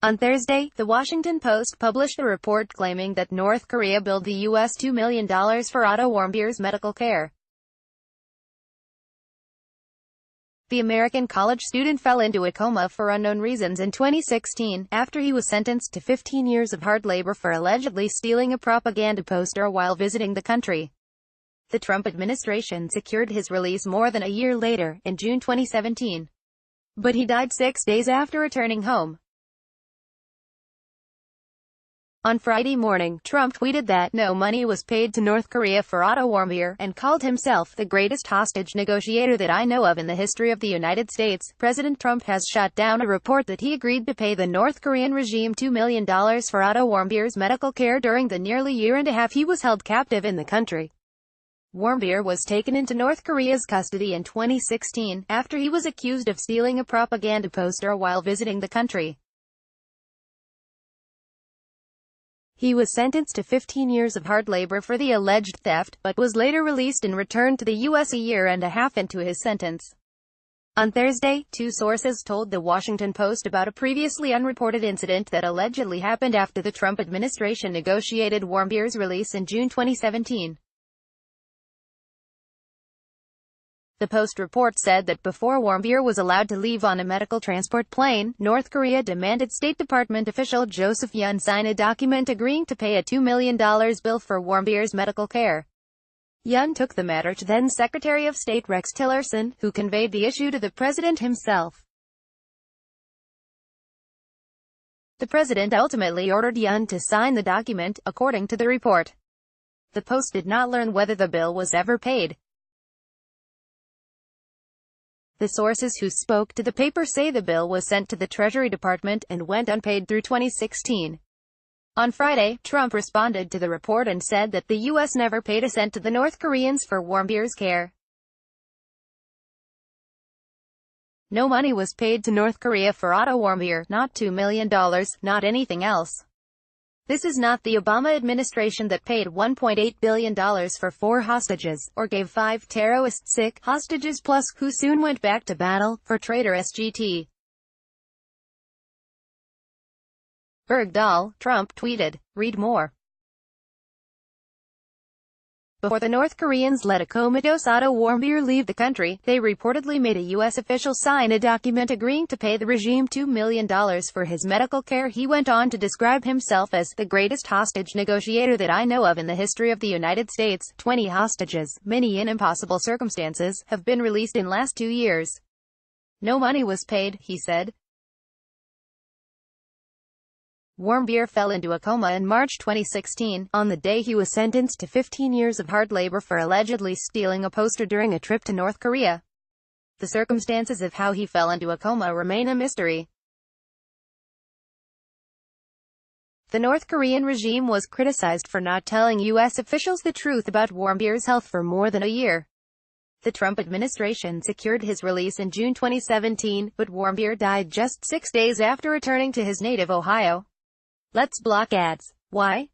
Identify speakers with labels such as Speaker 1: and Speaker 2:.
Speaker 1: On Thursday, The Washington Post published a report claiming that North Korea billed the U.S. $2 million for Otto Warmbier's medical care. The American college student fell into a coma for unknown reasons in 2016, after he was sentenced to 15 years of hard labor for allegedly stealing a propaganda poster while visiting the country. The Trump administration secured his release more than a year later, in June 2017. But he died 6 days after returning home. On Friday morning, Trump tweeted that no money was paid to North Korea for Otto Warmbier, and called himself the greatest hostage negotiator that I know of in the history of the United States. President Trump has shot down a report that he agreed to pay the North Korean regime $2 million for Otto Warmbier's medical care during the nearly year and a half he was held captive in the country. Warmbier was taken into North Korea's custody in 2016, after he was accused of stealing a propaganda poster while visiting the country. He was sentenced to 15 years of hard labor for the alleged theft, but was later released and returned to the U.S. a year and a half into his sentence. On Thursday, two sources told The Washington Post about a previously unreported incident that allegedly happened after the Trump administration negotiated Warmbier's release in June 2017. The Post report said that before Warmbier was allowed to leave on a medical transport plane, North Korea demanded State Department official Joseph Yun sign a document agreeing to pay a $2 million bill for Warmbier's medical care. Yun took the matter to then Secretary of State Rex Tillerson, who conveyed the issue to the president himself. The president ultimately ordered Yun to sign the document, according to the report. The Post did not learn whether the bill was ever paid. The sources who spoke to the paper say the bill was sent to the Treasury Department and went unpaid through 2016. On Friday, Trump responded to the report and said that the U.S. never paid a cent to the North Koreans for Warmbier's care. No money was paid to North Korea for Otto Warmbier, not $2 million, not anything else. This is not the Obama administration that paid $1.8 billion for 4 hostages, or gave 5 terrorist-sick hostages plus, who soon went back to battle, for traitor SGT. Bergdahl, Trump tweeted. Read more. Before the North Koreans let a comatose Otto Warmbier leave the country, they reportedly made a U.S. official sign a document agreeing to pay the regime $2 million for his medical care. He went on to describe himself as the greatest hostage negotiator that I know of in the history of the United States. 20 hostages, many in impossible circumstances, have been released in last 2 years. No money was paid, he said. Warmbier fell into a coma in March 2016, on the day he was sentenced to 15 years of hard labor for allegedly stealing a poster during a trip to North Korea. The circumstances of how he fell into a coma remain a mystery. The North Korean regime was criticized for not telling U.S. officials the truth about Warmbier's health for more than a year. The Trump administration secured his release in June 2017, but Warmbier died just 6 days after returning to his native Ohio. Let's block ads. Why?